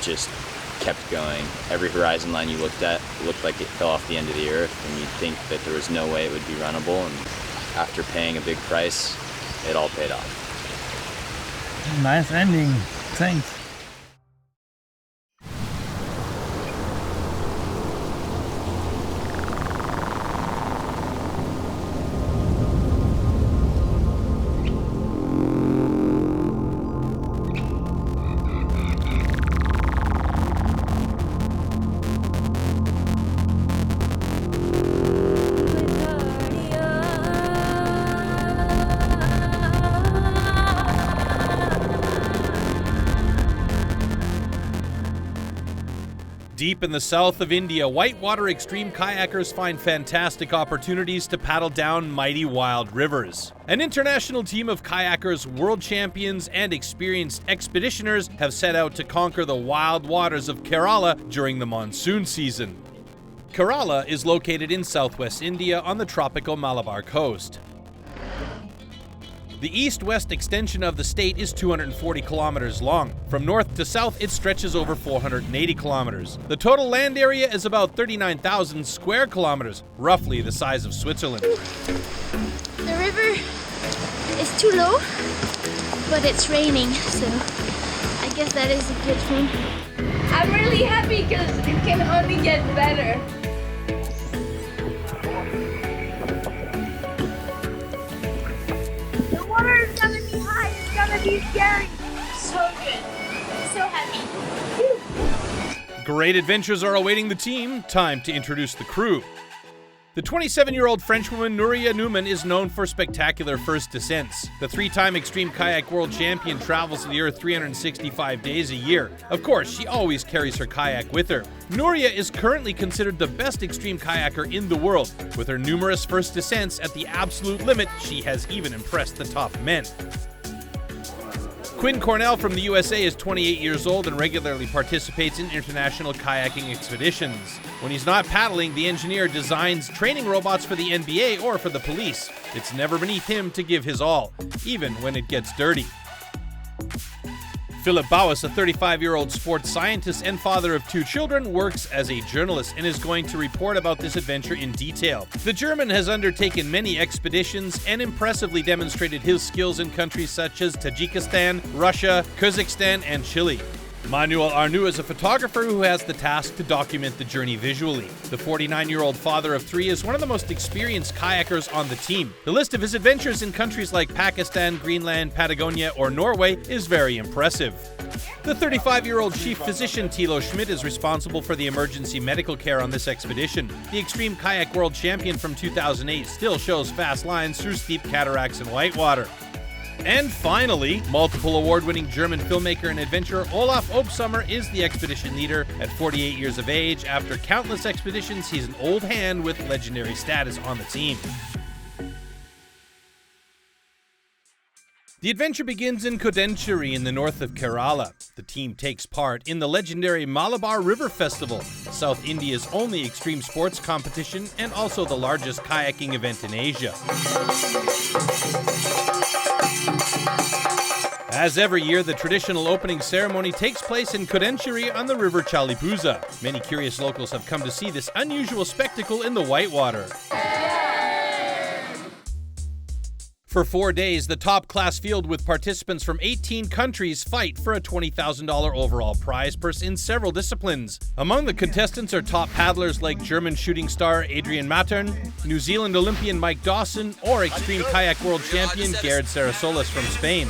just kept going. Every horizon line you looked at looked like it fell off the end of the earth, and you'd think that there was no way it would be runnable, and after paying a big price, it all paid off. Nice ending. Thanks. Deep in the south of India, whitewater extreme kayakers find fantastic opportunities to paddle down mighty wild rivers. An international team of kayakers, world champions, and experienced expeditioners have set out to conquer the wild waters of Kerala during the monsoon season. Kerala is located in southwest India on the tropical Malabar coast. The east-west extension of the state is 240 kilometers long. From north to south, it stretches over 480 kilometers. The total land area is about 39,000 square kilometers, roughly the size of Switzerland. The river is too low, but it's raining, so I guess that is a good thing. I'm really happy because it can only get better. It's gonna be high, it's gonna be scary. So good, so happy. Great adventures are awaiting the team. Time to introduce the crew. The 27-year-old Frenchwoman Nouria Newman is known for spectacular first descents. The three-time extreme kayak world champion travels the earth 365 days a year. Of course, she always carries her kayak with her. Nouria is currently considered the best extreme kayaker in the world. With her numerous first descents at the absolute limit, she has even impressed the top men. Quinn Cornell from the USA is 28 years old and regularly participates in international kayaking expeditions. When he's not paddling, the engineer designs training robots for the NBA or for the police. It's never beneath him to give his all, even when it gets dirty. Baues, a 35-year-old sports scientist and father of 2 children, works as a journalist and is going to report about this adventure in detail. The German has undertaken many expeditions and impressively demonstrated his skills in countries such as Tajikistan, Russia, Kazakhstan, and Chile. Manuel Arnu is a photographer who has the task to document the journey visually. The 49-year-old father of 3 is one of the most experienced kayakers on the team. The list of his adventures in countries like Pakistan, Greenland, Patagonia, or Norway is very impressive. The 35-year-old chief physician Thilo Schmitt is responsible for the emergency medical care on this expedition. The extreme kayak world champion from 2008 still shows fast lines through steep cataracts and whitewater. And finally, multiple award-winning German filmmaker and adventurer Olaf Obsommer is the expedition leader. At 48 years of age, after countless expeditions, he's an old hand with legendary status on the team. The adventure begins in Kodanchery in the north of Kerala. The team takes part in the legendary Malabar River Festival, South India's only extreme sports competition and also the largest kayaking event in Asia. As every year, the traditional opening ceremony takes place in Kodanchery on the river Chalipuza. Many curious locals have come to see this unusual spectacle in the whitewater. For 4 days, the top-class field with participants from 18 countries fight for a $20,000 overall prize purse in several disciplines. Among the contestants are top paddlers like German shooting star Adrian Mattern, New Zealand Olympian Mike Dawson, or extreme kayak world champion Garrett Sarasolas from Spain.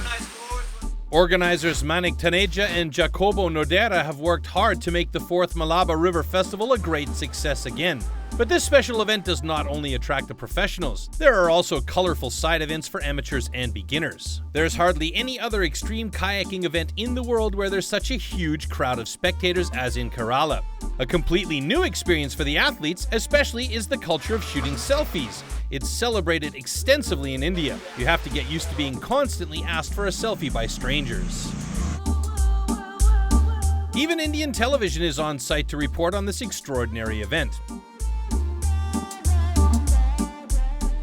Organizers Manik Taneja and Jacobo Nodera have worked hard to make the 4th Malabar River Festival a great success again. But this special event does not only attract the professionals, there are also colorful side events for amateurs and beginners. There's hardly any other extreme kayaking event in the world where there's such a huge crowd of spectators as in Kerala. A completely new experience for the athletes, especially, is the culture of shooting selfies. It's celebrated extensively in India. You have to get used to being constantly asked for a selfie by strangers. Even Indian television is on site to report on this extraordinary event.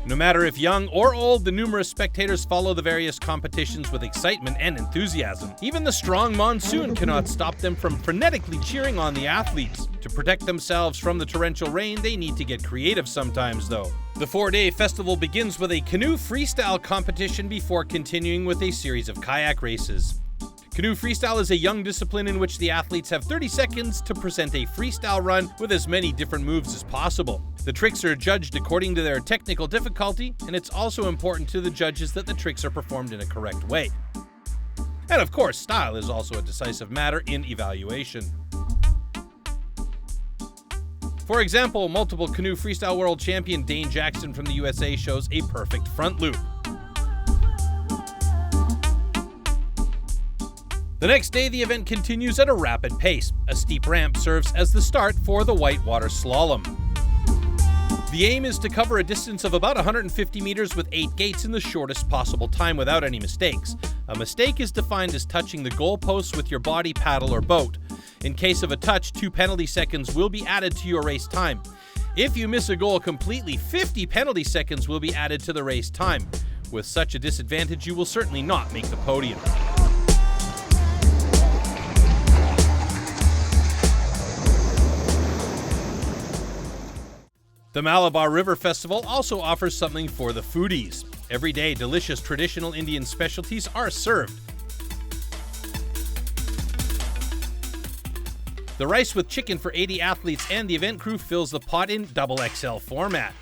No matter if young or old, the numerous spectators follow the various competitions with excitement and enthusiasm. Even the strong Monsoon cannot stop them from frenetically cheering on the athletes. To protect themselves from the torrential rain, they need to get creative sometimes, though. The 4-day festival begins with a canoe freestyle competition before continuing with a series of kayak races. Canoe freestyle is a young discipline in which the athletes have 30 seconds to present a freestyle run with as many different moves as possible. The tricks are judged according to their technical difficulty, and it's also important to the judges that the tricks are performed in a correct way. And of course, style is also a decisive matter in evaluation. For example, multiple canoe freestyle world champion Dane Jackson from the USA shows a perfect front loop. The next day, the event continues at a rapid pace. A steep ramp serves as the start for the whitewater slalom. The aim is to cover a distance of about 150 meters with 8 gates in the shortest possible time without any mistakes. A mistake is defined as touching the goalposts with your body, paddle, or boat. In case of a touch, 2 penalty seconds will be added to your race time. If you miss a goal completely, 50 penalty seconds will be added to the race time. With such a disadvantage, you will certainly not make the podium. The Malabar River Festival also offers something for the foodies. Every day, delicious traditional Indian specialties are served. The rice with chicken for 80 athletes and the event crew fills the pot in XXL format.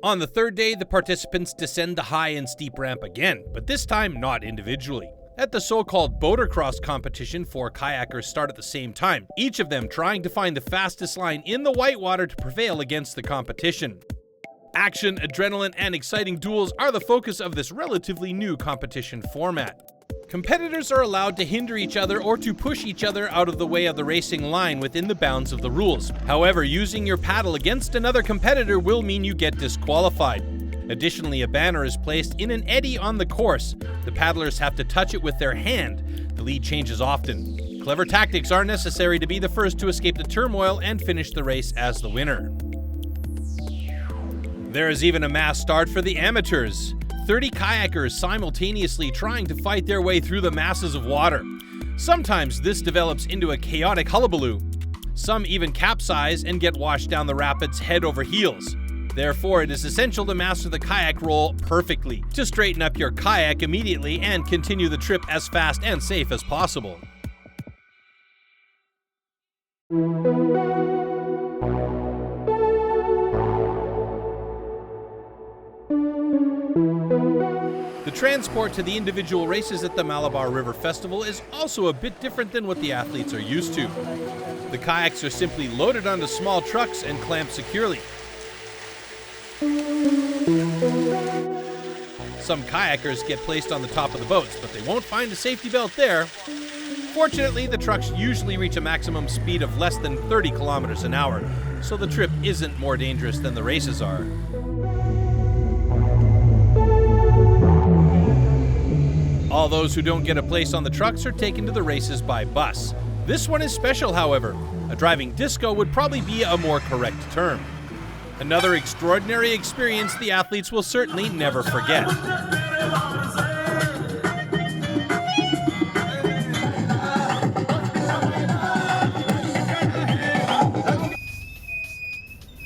On the 3rd day, the participants descend the high and steep ramp again, but this time not individually. At the so-called boatercross competition, 4 kayakers start at the same time, each of them trying to find the fastest line in the whitewater to prevail against the competition. Action, adrenaline, and exciting duels are the focus of this relatively new competition format. Competitors are allowed to hinder each other or to push each other out of the way of the racing line within the bounds of the rules. However, using your paddle against another competitor will mean you get disqualified. Additionally, a banner is placed in an eddy on the course. The paddlers have to touch it with their hand. The lead changes often. Clever tactics are necessary to be the first to escape the turmoil and finish the race as the winner. There is even a mass start for the amateurs. 30 kayakers simultaneously trying to fight their way through the masses of water. Sometimes this develops into a chaotic hullabaloo. Some even capsize and get washed down the rapids head over heels. Therefore, it is essential to master the kayak roll perfectly, to straighten up your kayak immediately and continue the trip as fast and safe as possible. The transport to the individual races at the Malabar River Festival is also a bit different than what the athletes are used to. The kayaks are simply loaded onto small trucks and clamped securely. Some kayakers get placed on the top of the boats, but they won't find a safety belt there. Fortunately, the trucks usually reach a maximum speed of less than 30 kilometers an hour, so the trip isn't more dangerous than the races are. All those who don't get a place on the trucks are taken to the races by bus. This one is special, however. A driving disco would probably be a more correct term. Another extraordinary experience the athletes will certainly never forget.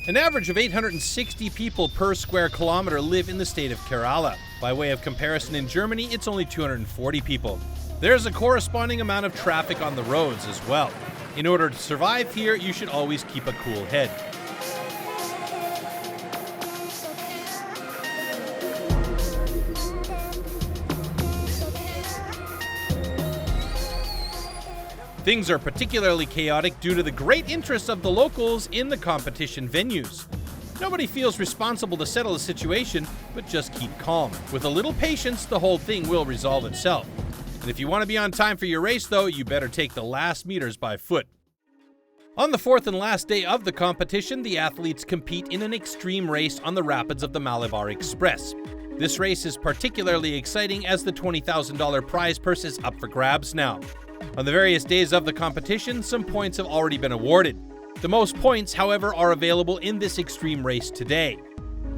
An average of 860 people per square kilometer live in the state of Kerala. By way of comparison, in Germany, it's only 240 people. There's a corresponding amount of traffic on the roads as well. In order to survive here, you should always keep a cool head. Things are particularly chaotic due to the great interest of the locals in the competition venues. Nobody feels responsible to settle the situation, but just keep calm. With a little patience, the whole thing will resolve itself. And if you want to be on time for your race, though, you better take the last meters by foot. On the 4th and last day of the competition, the athletes compete in an extreme race on the rapids of the Malabar Express. This race is particularly exciting as the $20,000 prize purse is up for grabs now. On the various days of the competition, some points have already been awarded. The most points, however, are available in this extreme race today.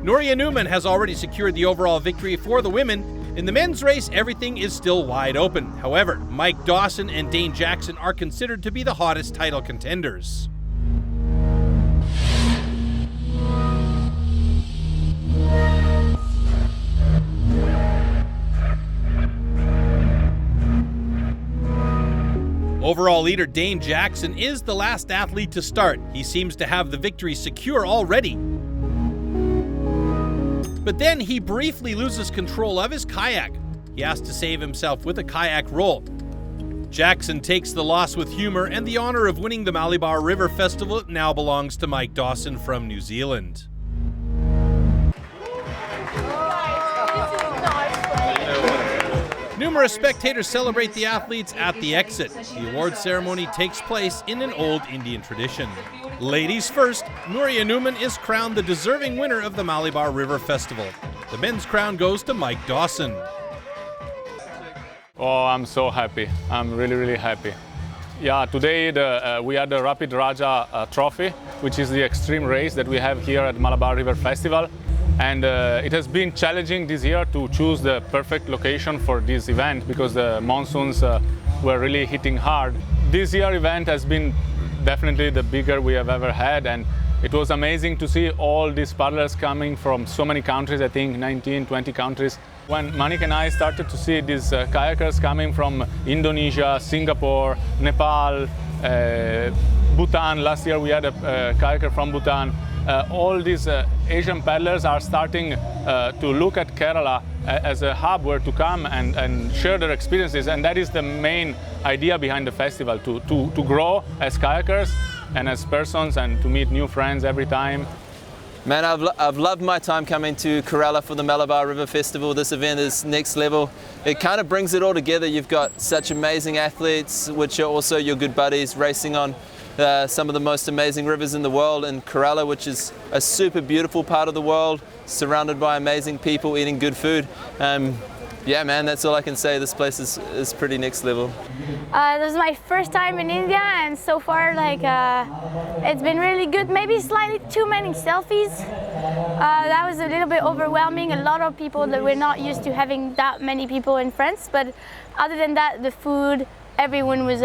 Nouria Newman has already secured the overall victory for the women. In the men's race, everything is still wide open. However, Mike Dawson and Dane Jackson are considered to be the hottest title contenders. Overall leader Dane Jackson is the last athlete to start. He seems to have the victory secure already. But then he briefly loses control of his kayak. He has to save himself with a kayak roll. Jackson takes the loss with humor, and the honor of winning the Malabar River Festival now belongs to Mike Dawson from New Zealand. Numerous spectators celebrate the athletes at the exit. The award ceremony takes place in an old Indian tradition. Ladies first, Nouria Newman is crowned the deserving winner of the Malabar River Festival. The men's crown goes to Mike Dawson. Oh, I'm so happy. I'm really happy. Yeah, today we had the Rapid Raja Trophy, which is the extreme race that we have here at Malabar River Festival. And it has been challenging this year to choose the perfect location for this event because the monsoons were really hitting hard. This year event has been definitely the bigger we have ever had, and it was amazing to see all these paddlers coming from so many countries, I think 19, 20 countries. When Manik and I started to see these kayakers coming from Indonesia, Singapore, Nepal, Bhutan, last year we had a kayaker from Bhutan, all these Asian paddlers are starting to look at Kerala as a hub where to come and share their experiences, and that is the main idea behind the festival, to grow as kayakers and as persons and to meet new friends every time. Man, I've loved my time coming to Kerala for the Malabar River Festival. This event is next level. It kind of brings it all together. You've got such amazing athletes, which are also your good buddies, racing on some of the most amazing rivers in the world, in Kerala, which is a super beautiful part of the world, surrounded by amazing people eating good food. Yeah, man, that's all I can say. This place is pretty next level. This is my first time in India, and so far, it's been really good. Maybe slightly too many selfies. That was a little bit overwhelming. A lot of people that we're not used to having that many people in France. But other than that, the food, everyone was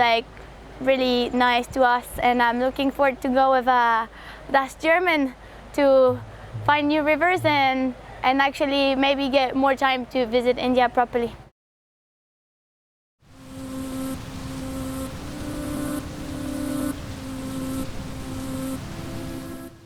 really nice to us, and I'm looking forward to go with Das German to find new rivers and actually maybe get more time to visit India properly.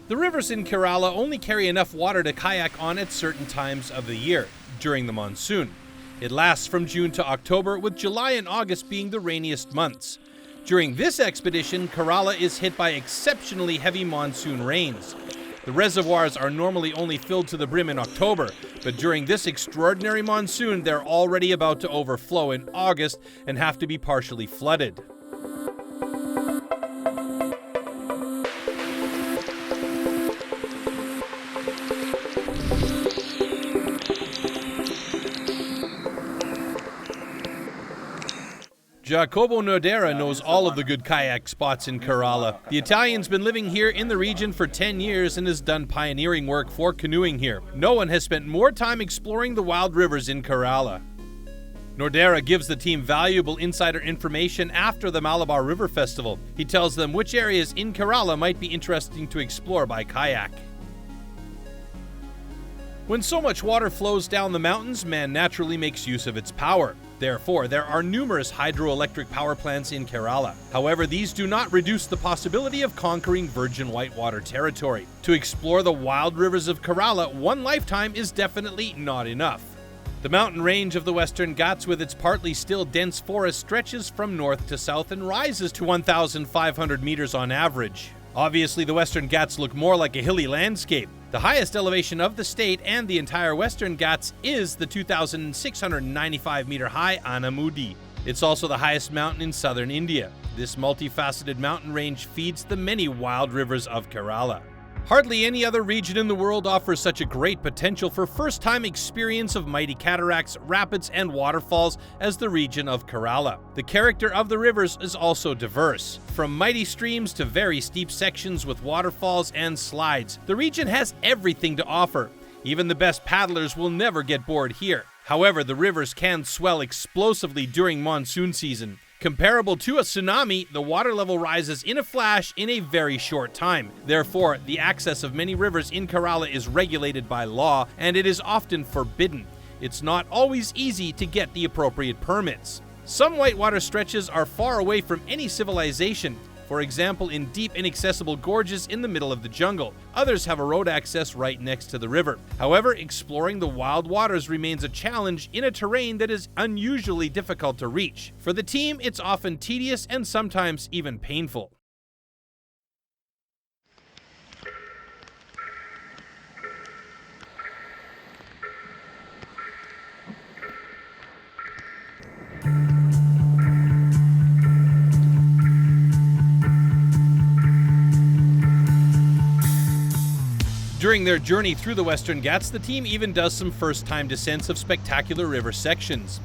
The rivers in Kerala only carry enough water to kayak on at certain times of the year, during the monsoon. It lasts from June to October, with July and August being the rainiest months. During this expedition, Kerala is hit by exceptionally heavy monsoon rains. The reservoirs are normally only filled to the brim in October, but during this extraordinary monsoon, they're already about to overflow in August and have to be partially flooded. Jacopo Nordera knows all of the good kayak spots in Kerala. The Italian's been living here in the region for 10 years and has done pioneering work for canoeing here. No one has spent more time exploring the wild rivers in Kerala. Nordera gives the team valuable insider information after the Malabar River Festival. He tells them which areas in Kerala might be interesting to explore by kayak. When so much water flows down the mountains, man naturally makes use of its power. Therefore, there are numerous hydroelectric power plants in Kerala. However, these do not reduce the possibility of conquering virgin whitewater territory. To explore the wild rivers of Kerala, one lifetime is definitely not enough. The mountain range of the Western Ghats, with its partly still dense forest, stretches from north to south and rises to 1,500 meters on average. Obviously, the Western Ghats look more like a hilly landscape. The highest elevation of the state and the entire Western Ghats is the 2,695-meter high Anamudi. It's also the highest mountain in southern India. This multifaceted mountain range feeds the many wild rivers of Kerala. Hardly any other region in the world offers such a great potential for first-time experience of mighty cataracts, rapids, and waterfalls as the region of Kerala. The character of the rivers is also diverse. From mighty streams to very steep sections with waterfalls and slides, the region has everything to offer. Even the best paddlers will never get bored here. However, the rivers can swell explosively during monsoon season. Comparable to a tsunami, the water level rises in a flash in a very short time. Therefore, the access of many rivers in Kerala is regulated by law, and it is often forbidden. It's not always easy to get the appropriate permits. Some whitewater stretches are far away from any civilization, for example in deep inaccessible gorges in the middle of the jungle. Others have a road access right next to the river. However, exploring the wild waters remains a challenge in a terrain that is unusually difficult to reach. For the team, it's often tedious and sometimes even painful. During their journey through the Western Ghats, the team even does some first-time descents of spectacular river sections.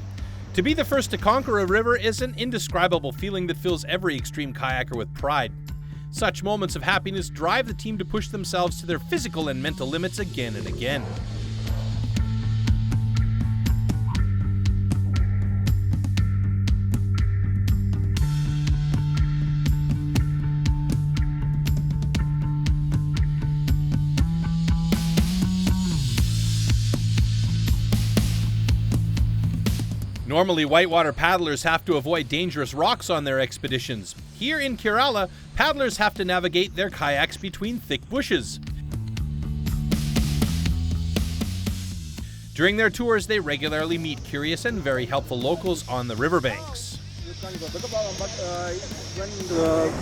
To be the first to conquer a river is an indescribable feeling that fills every extreme kayaker with pride. Such moments of happiness drive the team to push themselves to their physical and mental limits again and again. Normally, whitewater paddlers have to avoid dangerous rocks on their expeditions. Here in Kerala, paddlers have to navigate their kayaks between thick bushes. During their tours, they regularly meet curious and very helpful locals on the riverbanks.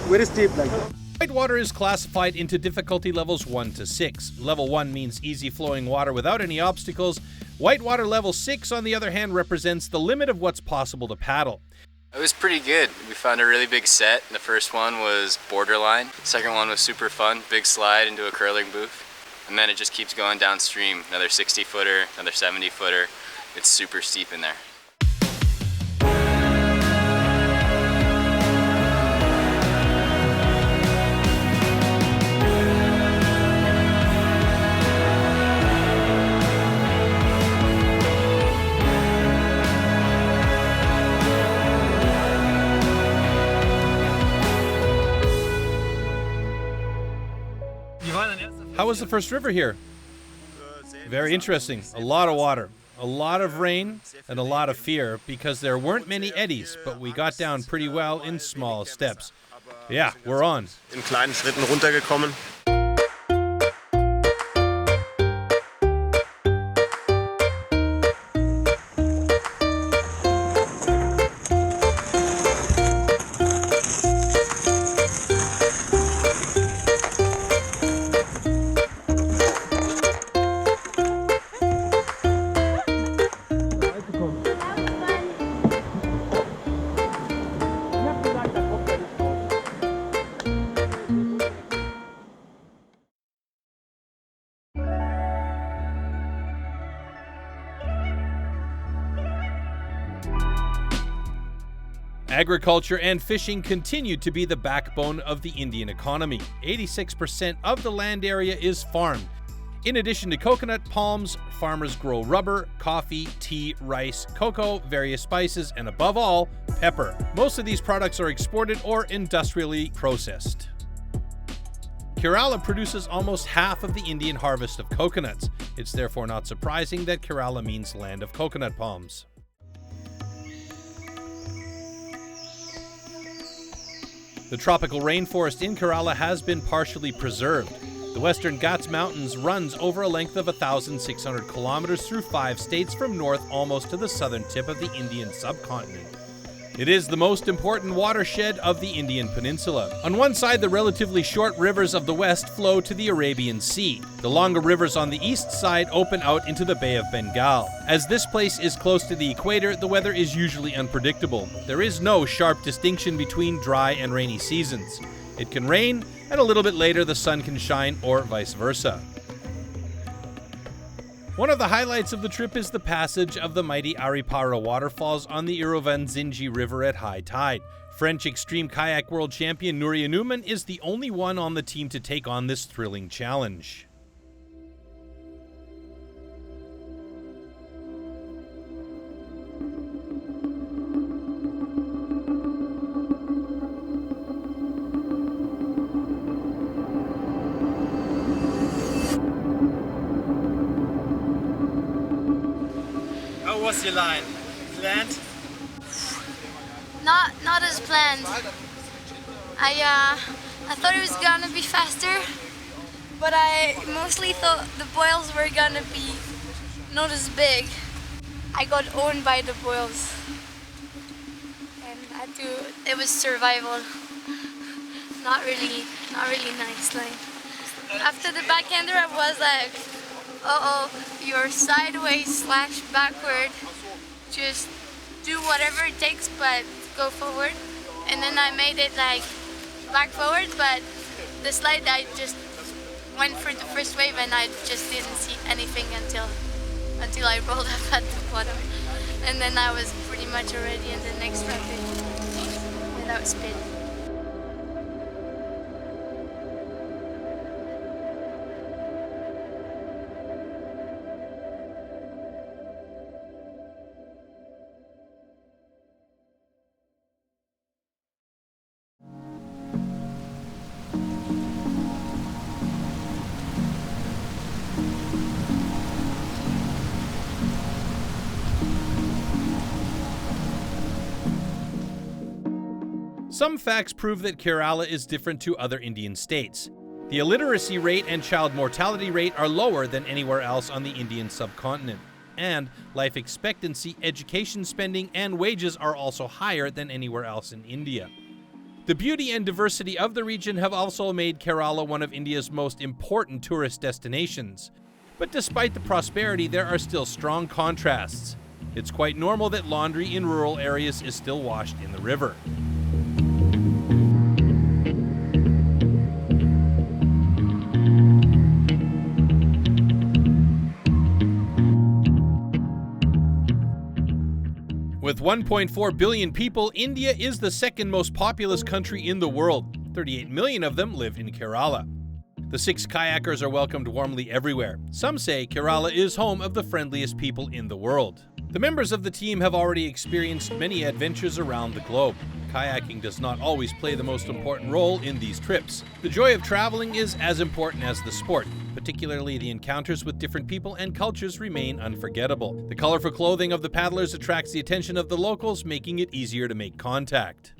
Very steep like. Whitewater is classified into difficulty levels 1 to 6. Level 1 means easy flowing water without any obstacles. Whitewater level 6, on the other hand, represents the limit of what's possible to paddle. It was pretty good. We found a really big set. The first one was borderline. The second one was super fun. Big slide into a curling booth. And then it just keeps going downstream. Another 60-footer, another 70-footer. It's super steep in there. How was the first river here? Very interesting. A lot of water, a lot of rain, and a lot of fear because there weren't many eddies, but we got down pretty well in small steps. Yeah, we're on. In kleinen Schritten runtergekommen. Agriculture and fishing continue to be the backbone of the Indian economy. 86% of the land area is farmed. In addition to coconut palms, farmers grow rubber, coffee, tea, rice, cocoa, various spices, and above all, pepper. Most of these products are exported or industrially processed. Kerala produces almost half of the Indian harvest of coconuts. It's therefore not surprising that Kerala means land of coconut palms. The tropical rainforest in Kerala has been partially preserved. The Western Ghats Mountains runs over a length of 1,600 kilometers through 5 states from north almost to the southern tip of the Indian subcontinent. It is the most important watershed of the Indian peninsula. On one side, the relatively short rivers of the west flow to the Arabian Sea. The longer rivers on the east side open out into the Bay of Bengal. As this place is close to the equator, the weather is usually unpredictable. There is no sharp distinction between dry and rainy seasons. It can rain, and a little bit later the sun can shine, or vice versa. One of the highlights of the trip is the passage of the mighty Aripara waterfalls on the Irovanzinji River at high tide. French extreme kayak world champion Nouria Newman is the only one on the team to take on this thrilling challenge. How was your line? Planned? Not as planned. I thought it was gonna be faster, but I mostly thought the boils were gonna be not as big. I got owned by the boils, and it was survival. Not really nice line. After the backhander, I was like, uh-oh, you're sideways / backward. Just do whatever it takes, but go forward. And then I made it like back forward, but the slide I just went for the first wave and I just didn't see anything until I rolled up at the bottom. And then I was pretty much already in the next rapid without spin. Some facts prove that Kerala is different to other Indian states. The illiteracy rate and child mortality rate are lower than anywhere else on the Indian subcontinent. And life expectancy, education spending, and wages are also higher than anywhere else in India. The beauty and diversity of the region have also made Kerala one of India's most important tourist destinations. But despite the prosperity, there are still strong contrasts. It's quite normal that laundry in rural areas is still washed in the river. With 1.4 billion people, India is the second most populous country in the world. 38 million of them live in Kerala. The 6 kayakers are welcomed warmly everywhere. Some say Kerala is home of the friendliest people in the world. The members of the team have already experienced many adventures around the globe. Kayaking does not always play the most important role in these trips. The joy of traveling is as important as the sport. Particularly, the encounters with different people and cultures remain unforgettable. The colorful clothing of the paddlers attracts the attention of the locals, making it easier to make contact.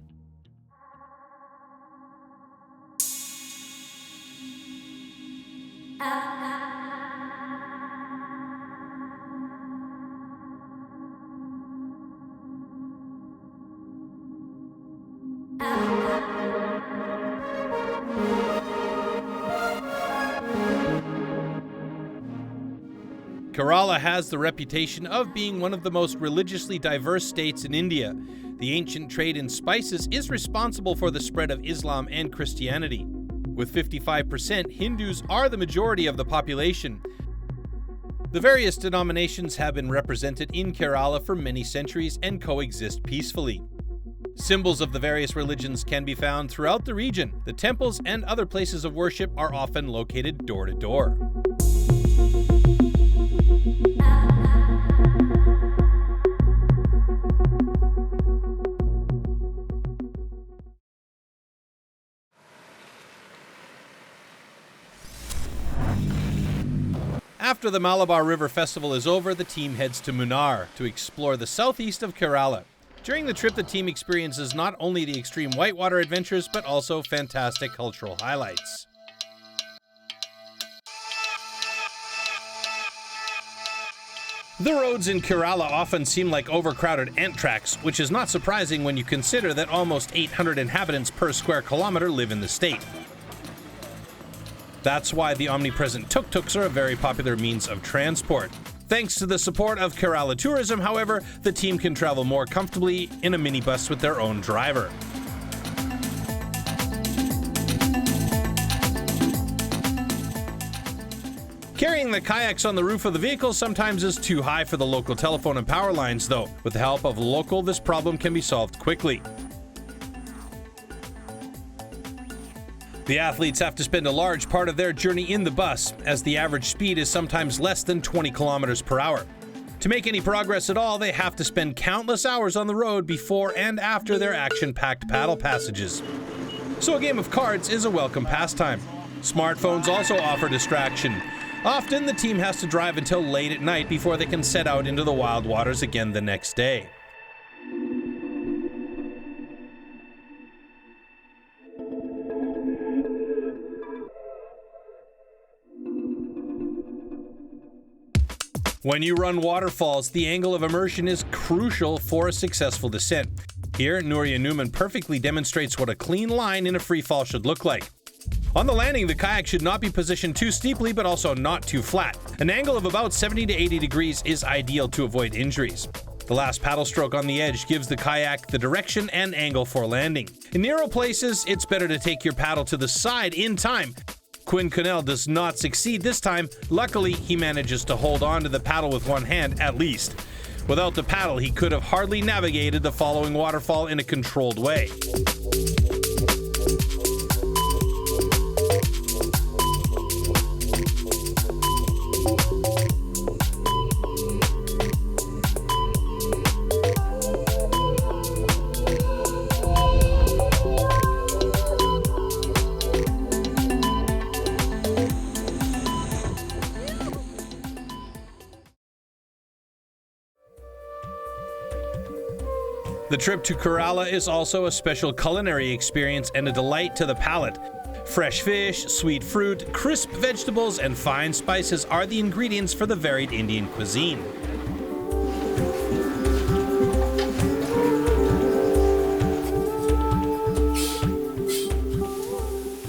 Kerala has the reputation of being one of the most religiously diverse states in India. The ancient trade in spices is responsible for the spread of Islam and Christianity. With 55%, Hindus are the majority of the population. The various denominations have been represented in Kerala for many centuries and coexist peacefully. Symbols of the various religions can be found throughout the region. The temples and other places of worship are often located door to door. After the Malabar River Festival is over, the team heads to Munnar to explore the southeast of Kerala. During the trip, the team experiences not only the extreme whitewater adventures, but also fantastic cultural highlights. The roads in Kerala often seem like overcrowded ant tracks, which is not surprising when you consider that almost 800 inhabitants per square kilometer live in the state. That's why the omnipresent tuk-tuks are a very popular means of transport. Thanks to the support of Kerala Tourism, however, the team can travel more comfortably in a minibus with their own driver. Carrying the kayaks on the roof of the vehicle sometimes is too high for the local telephone and power lines, though. With the help of a local, this problem can be solved quickly. The athletes have to spend a large part of their journey in the bus, as the average speed is sometimes less than 20 kilometers per hour. To make any progress at all, they have to spend countless hours on the road before and after their action-packed paddle passages. So a game of cards is a welcome pastime. Smartphones also offer distraction. Often, the team has to drive until late at night before they can set out into the wild waters again the next day. When you run waterfalls, the angle of immersion is crucial for a successful descent. Here, Nouria Newman perfectly demonstrates what a clean line in a free fall should look like. On the landing, the kayak should not be positioned too steeply, but also not too flat. An angle of about 70 to 80 degrees is ideal to avoid injuries. The last paddle stroke on the edge gives the kayak the direction and angle for landing. In narrow places, it's better to take your paddle to the side in time. Quinn Cornell does not succeed this time. Luckily, he manages to hold on to the paddle with one hand, at least. Without the paddle, he could have hardly navigated the following waterfall in a controlled way. The trip to Kerala is also a special culinary experience and a delight to the palate. Fresh fish, sweet fruit, crisp vegetables, and fine spices are the ingredients for the varied Indian cuisine.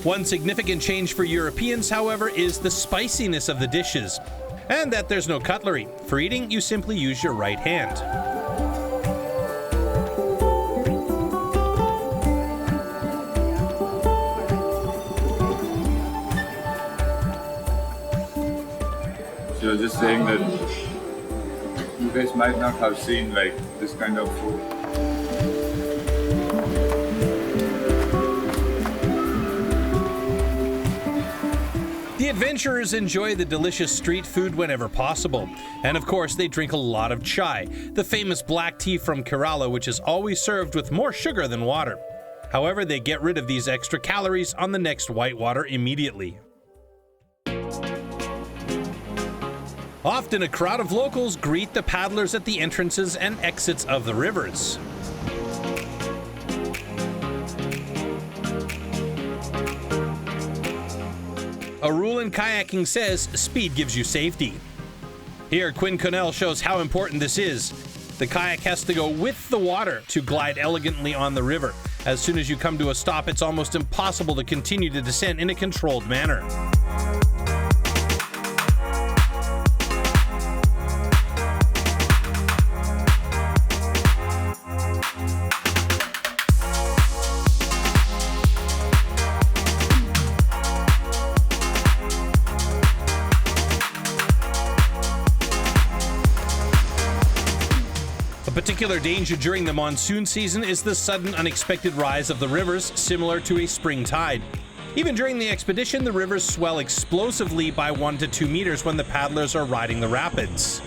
One significant change for Europeans, however, is the spiciness of the dishes, and that there's no cutlery. For eating, you simply use your right hand. So you're just saying that you guys might not have seen like this kind of food. The adventurers enjoy the delicious street food whenever possible. And of course, they drink a lot of chai, the famous black tea from Kerala, which is always served with more sugar than water. However, they get rid of these extra calories on the next whitewater immediately. Often, a crowd of locals greet the paddlers at the entrances and exits of the rivers. A rule in kayaking says speed gives you safety. Here, Quinn Cornell shows how important this is. The kayak has to go with the water to glide elegantly on the river. As soon as you come to a stop, it's almost impossible to continue the descent in a controlled manner. A particular danger during the monsoon season is the sudden unexpected rise of the rivers, similar to a spring tide. Even during the expedition, the rivers swell explosively by 1 to 2 meters when the paddlers are riding the rapids.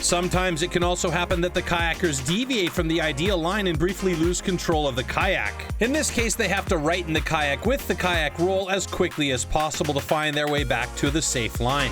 Sometimes it can also happen that the kayakers deviate from the ideal line and briefly lose control of the kayak. In this case, they have to righten the kayak with the kayak roll as quickly as possible to find their way back to the safe line.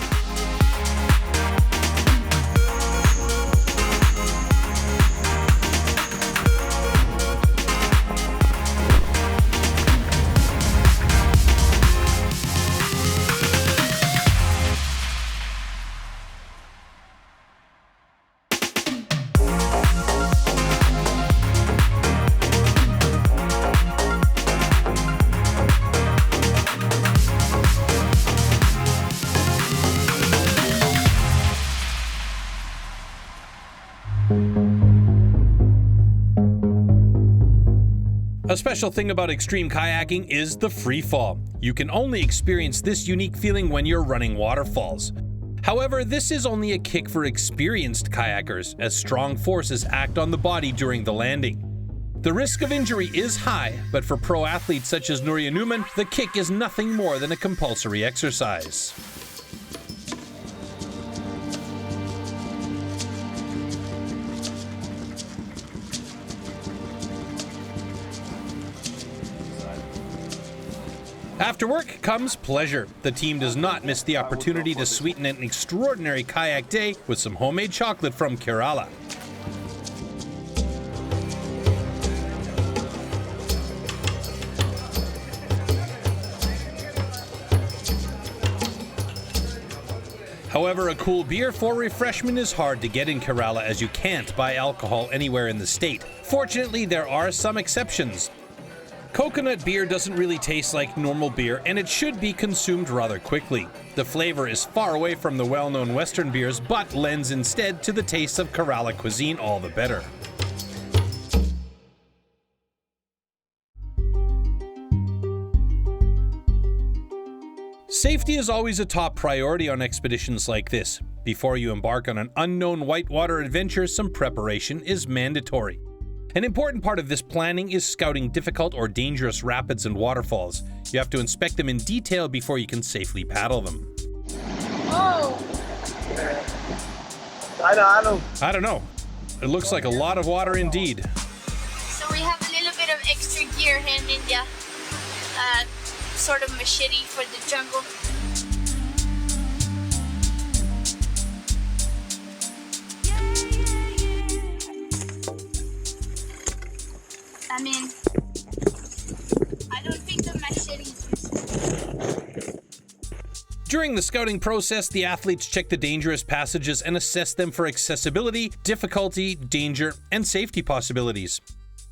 A special thing about extreme kayaking is the free fall. You can only experience this unique feeling when you're running waterfalls. However, this is only a kick for experienced kayakers, as strong forces act on the body during the landing. The risk of injury is high, but for pro athletes such as Nouria Newman, the kick is nothing more than a compulsory exercise. After work comes pleasure. The team does not miss the opportunity to sweeten an extraordinary kayak day with some homemade chocolate from Kerala. However, a cool beer for refreshment is hard to get in Kerala, as you can't buy alcohol anywhere in the state. Fortunately, there are some exceptions. Coconut beer doesn't really taste like normal beer, and it should be consumed rather quickly. The flavor is far away from the well-known Western beers, but lends instead to the taste of Kerala cuisine all the better. Safety is always a top priority on expeditions like this. Before you embark on an unknown whitewater adventure, some preparation is mandatory. An important part of this planning is scouting difficult or dangerous rapids and waterfalls. You have to inspect them in detail before you can safely paddle them. Oh! I don't know. It looks like a lot of water indeed. So we have a little bit of extra gear here in India. Sort of machete for the jungle. I mean, I don't think the machete is useful. During the scouting process, the athletes check the dangerous passages and assess them for accessibility, difficulty, danger, and safety possibilities.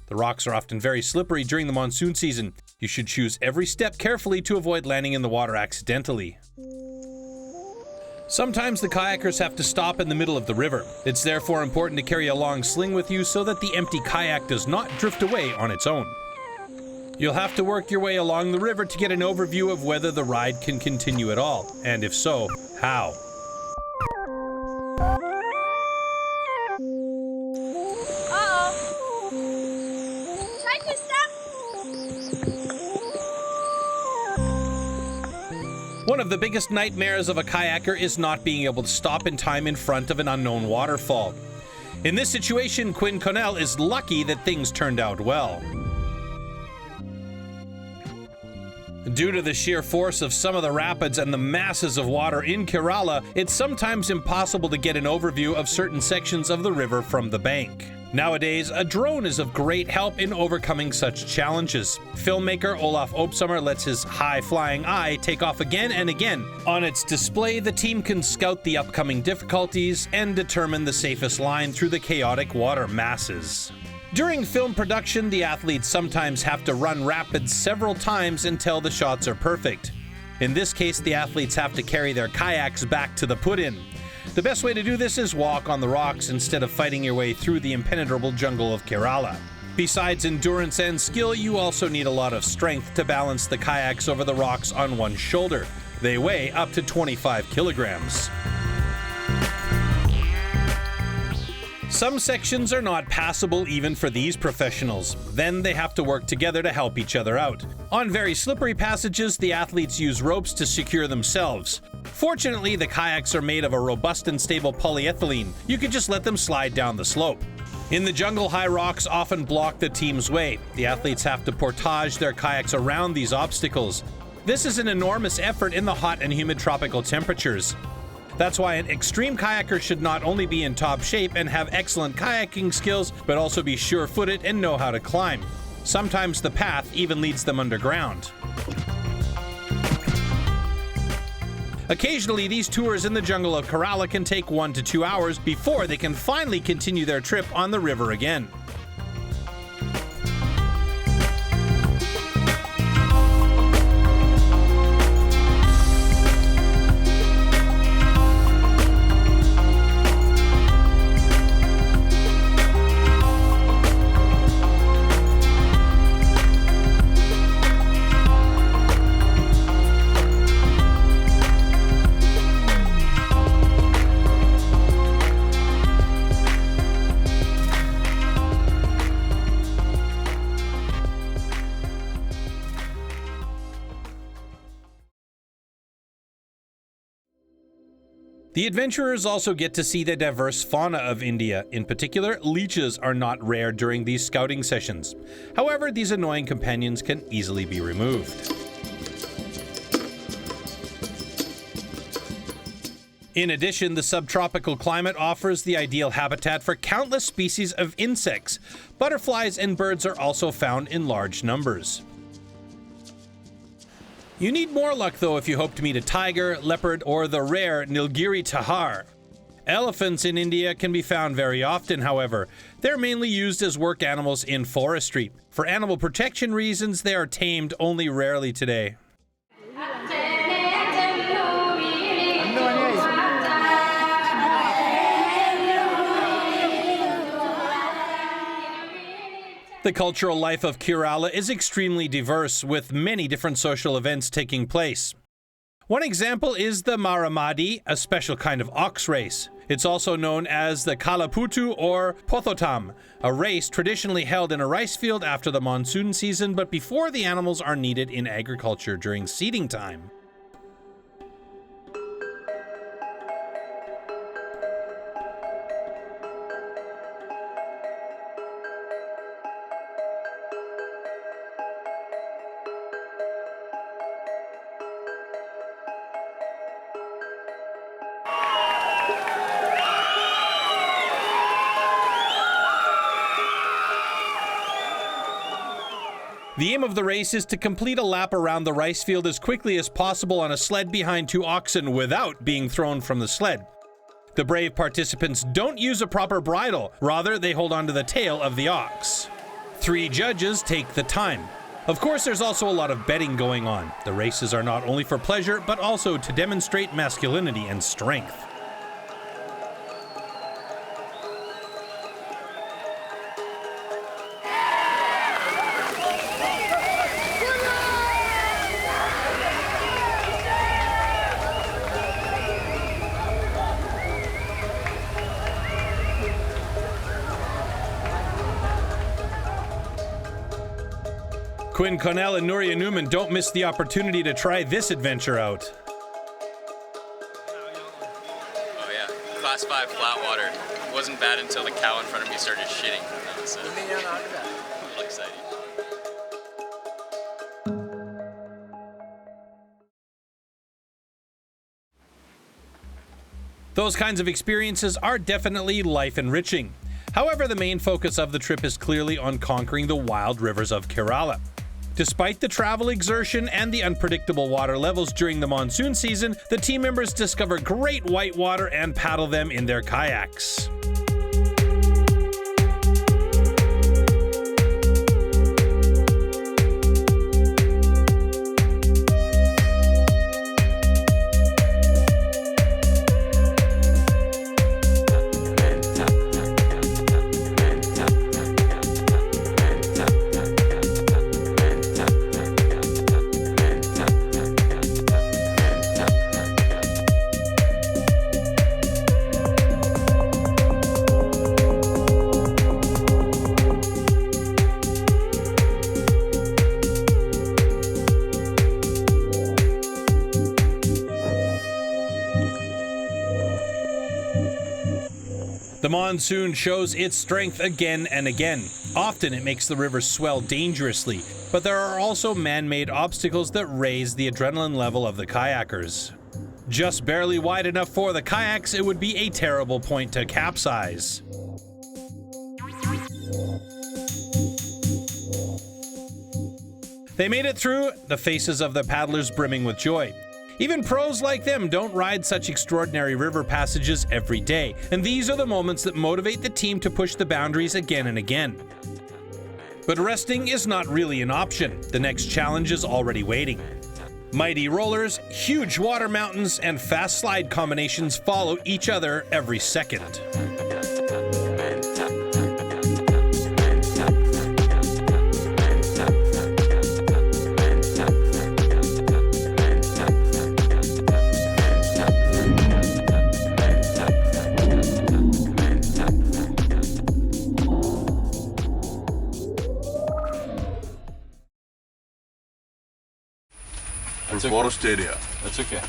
The rocks are often very slippery during the monsoon season. You should choose every step carefully to avoid landing in the water accidentally. Sometimes the kayakers have to stop in the middle of the river. It's therefore important to carry a long sling with you so that the empty kayak does not drift away on its own. You'll have to work your way along the river to get an overview of whether the ride can continue at all, and if so, how. One of the biggest nightmares of a kayaker is not being able to stop in time in front of an unknown waterfall. In this situation, Quinn Cornell is lucky that things turned out well. Due to the sheer force of some of the rapids and the masses of water in Kerala, it's sometimes impossible to get an overview of certain sections of the river from the bank. Nowadays, a drone is of great help in overcoming such challenges. Filmmaker Olaf Obsommer lets his high-flying eye take off again and again. On its display, the team can scout the upcoming difficulties and determine the safest line through the chaotic water masses. During film production, the athletes sometimes have to run rapids several times until the shots are perfect. In this case, the athletes have to carry their kayaks back to the put-in. The best way to do this is walk on the rocks instead of fighting your way through the impenetrable jungle of Kerala. Besides endurance and skill, you also need a lot of strength to balance the kayaks over the rocks on one shoulder. They weigh up to 25 kilograms. Some sections are not passable even for these professionals. Then they have to work together to help each other out. On very slippery passages, the athletes use ropes to secure themselves. Fortunately, the kayaks are made of a robust and stable polyethylene. You can just let them slide down the slope. In the jungle, high rocks often block the team's way. The athletes have to portage their kayaks around these obstacles. This is an enormous effort in the hot and humid tropical temperatures. That's why an extreme kayaker should not only be in top shape and have excellent kayaking skills, but also be sure-footed and know how to climb. Sometimes the path even leads them underground. Occasionally, these tours in the jungle of Kerala can take 1 to 2 hours before they can finally continue their trip on the river again. The adventurers also get to see the diverse fauna of India. In particular, leeches are not rare during these scouting sessions. However, these annoying companions can easily be removed. In addition, the subtropical climate offers the ideal habitat for countless species of insects. Butterflies and birds are also found in large numbers. You need more luck, though, if you hope to meet a tiger, leopard, or the rare Nilgiri tahar. Elephants in India can be found very often, however. They're mainly used as work animals in forestry. For animal protection reasons, they are tamed only rarely today. The cultural life of Kerala is extremely diverse, with many different social events taking place. One example is the Maramadi, a special kind of ox race. It's also known as the Kalaputu or Pothotam, a race traditionally held in a rice field after the monsoon season, but before the animals are needed in agriculture during seeding time. The aim of the race is to complete a lap around the rice field as quickly as possible on a sled behind 2 oxen without being thrown from the sled. The brave participants don't use a proper bridle, rather they hold onto the tail of the ox. 3 judges take the time. Of course, there's also a lot of betting going on. The races are not only for pleasure, but also to demonstrate masculinity and strength. Quinn Cornell and Nouria Newman don't miss the opportunity to try this adventure out. Oh yeah, class 5 flat water. It wasn't bad until the cow in front of me started shitting. That was a little exciting. Those kinds of experiences are definitely life-enriching. However, the main focus of the trip is clearly on conquering the wild rivers of Kerala. Despite the travel exertion and the unpredictable water levels during the monsoon season, the team members discover great whitewater and paddle them in their kayaks. The monsoon shows its strength again and again. Often it makes the river swell dangerously, but there are also man-made obstacles that raise the adrenaline level of the kayakers. Just barely wide enough for the kayaks, it would be a terrible point to capsize. They made it through, the faces of the paddlers brimming with joy. Even pros like them don't ride such extraordinary river passages every day, and these are the moments that motivate the team to push the boundaries again and again. But resting is not really an option. The next challenge is already waiting. Mighty rollers, huge water mountains, and fast slide combinations follow each other every second. forest area. That's okay.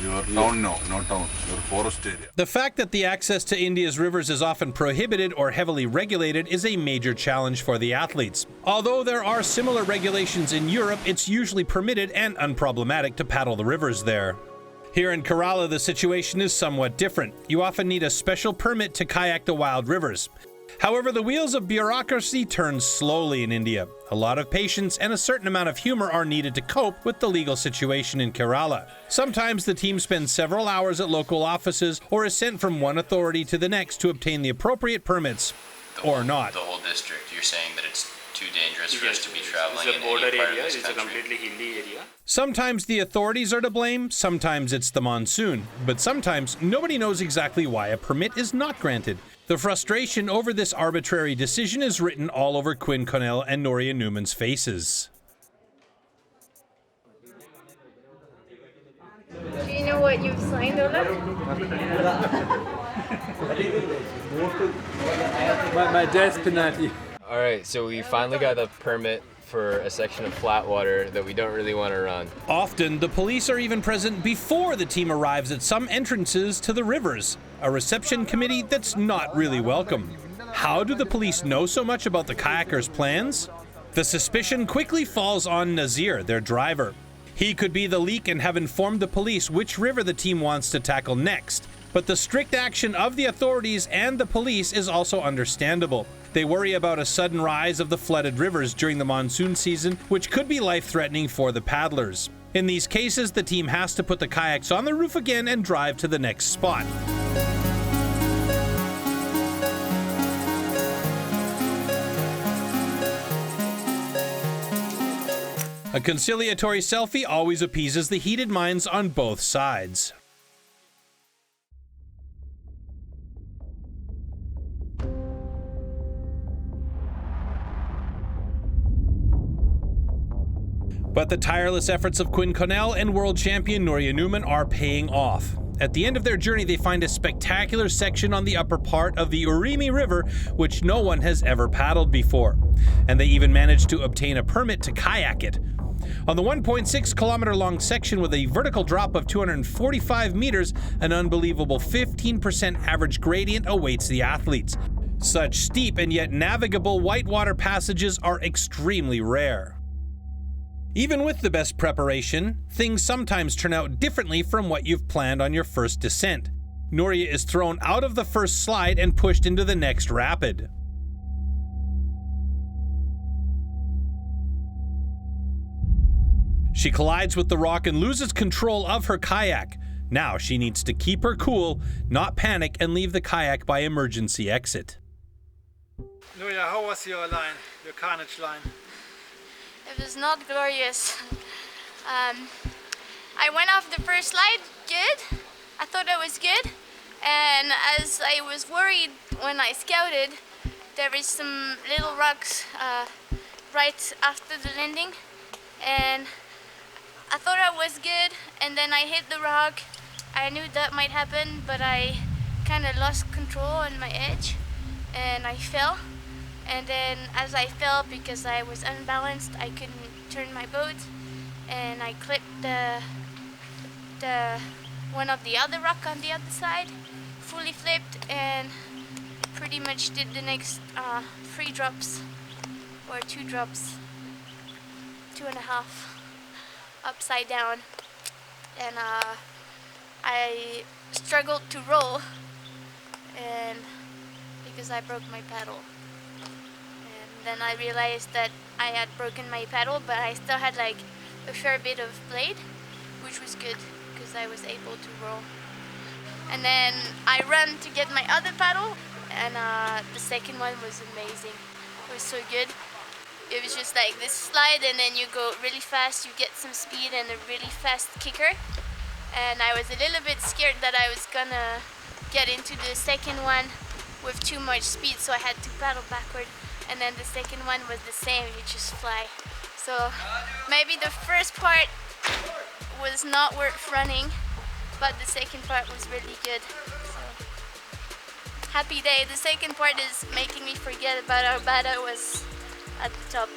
Your town now, not town. Your forest area. The fact that the access to India's rivers is often prohibited or heavily regulated is a major challenge for the athletes. Although there are similar regulations in Europe, it's usually permitted and unproblematic to paddle the rivers there. Here in Kerala, the situation is somewhat different. You often need a special permit to kayak the wild rivers. However, the wheels of bureaucracy turn slowly in India. A lot of patience and a certain amount of humor are needed to cope with the legal situation in Kerala. Sometimes the team spends several hours at local offices or is sent from one authority to the next to obtain the appropriate permits, or not. The whole district, you're saying that it's too dangerous for us to be traveling It's a in border any part area, of this it's a country. completely hilly area. Sometimes the authorities are to blame, sometimes it's the monsoon, but sometimes nobody knows exactly why a permit is not granted. The frustration over this arbitrary decision is written all over Quinn Cornell and Nouria Newman's faces. Do you know what you've signed, Olaf? my death penalty. All right, so we finally got a permit for a section of flat water that we don't really want to run. Often, the police are even present before the team arrives at some entrances to the rivers, a reception committee that's not really welcome. How do the police know so much about the kayakers' plans? The suspicion quickly falls on Nazir, their driver. He could be the leak and have informed the police which river the team wants to tackle next. But the strict action of the authorities and the police is also understandable. They worry about a sudden rise of the flooded rivers during the monsoon season, which could be life-threatening for the paddlers. In these cases, the team has to put the kayaks on the roof again and drive to the next spot. A conciliatory selfie always appeases the heated minds on both sides. But the tireless efforts of Quinn Cornell and world champion Nouria Newman are paying off. At the end of their journey, they find a spectacular section on the upper part of the Urimi River, which no one has ever paddled before. And they even managed to obtain a permit to kayak it. On the 1.6 kilometer long section with a vertical drop of 245 meters, an unbelievable 15% average gradient awaits the athletes. Such steep and yet navigable whitewater passages are extremely rare. Even with the best preparation, things sometimes turn out differently from what you've planned on your first descent. Nouria is thrown out of the first slide and pushed into the next rapid. She collides with the rock and loses control of her kayak. Now she needs to keep her cool, not panic, and leave the kayak by emergency exit. Nouria, how was your line, your carnage line? It was not glorious. I went off the first slide good. I thought I was good. And as I was worried when I scouted, there was some little rocks right after the landing. And I thought I was good. And then I hit the rock. I knew that might happen, but I kind of lost control on my edge. And I fell. And then as I fell, because I was unbalanced, I couldn't turn my boat, and I clipped the one of the other rock on the other side, fully flipped, and pretty much did the next 3 drops, or 2 drops, 2.5, upside down, and I struggled to roll, and because I broke my paddle. Then I realized that I had broken my paddle, but I still had like a fair bit of blade, which was good because I was able to roll. And then I ran to get my other paddle, and the second one was amazing. It was so good. It was just like this slide, and then you go really fast, you get some speed and a really fast kicker. And I was a little bit scared that I was gonna get into the second one with too much speed, so I had to paddle backward. And then the second one was the same, you just fly. So maybe the first part was not worth running, but the second part was really good. So happy day. The second part is making me forget about how bad I was at the top.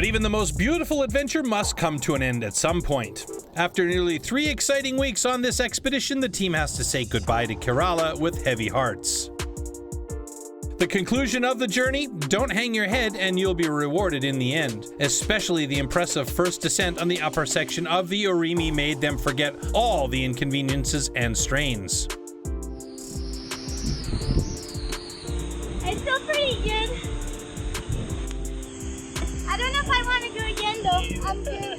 But even the most beautiful adventure must come to an end at some point. After nearly 3 exciting weeks on this expedition, the team has to say goodbye to Kerala with heavy hearts. The conclusion of the journey: don't hang your head and you'll be rewarded in the end. Especially the impressive first descent on the upper section of the Urimi made them forget all the inconveniences and strains. It's still pretty good. I don't know if I want to go again though. I'm good.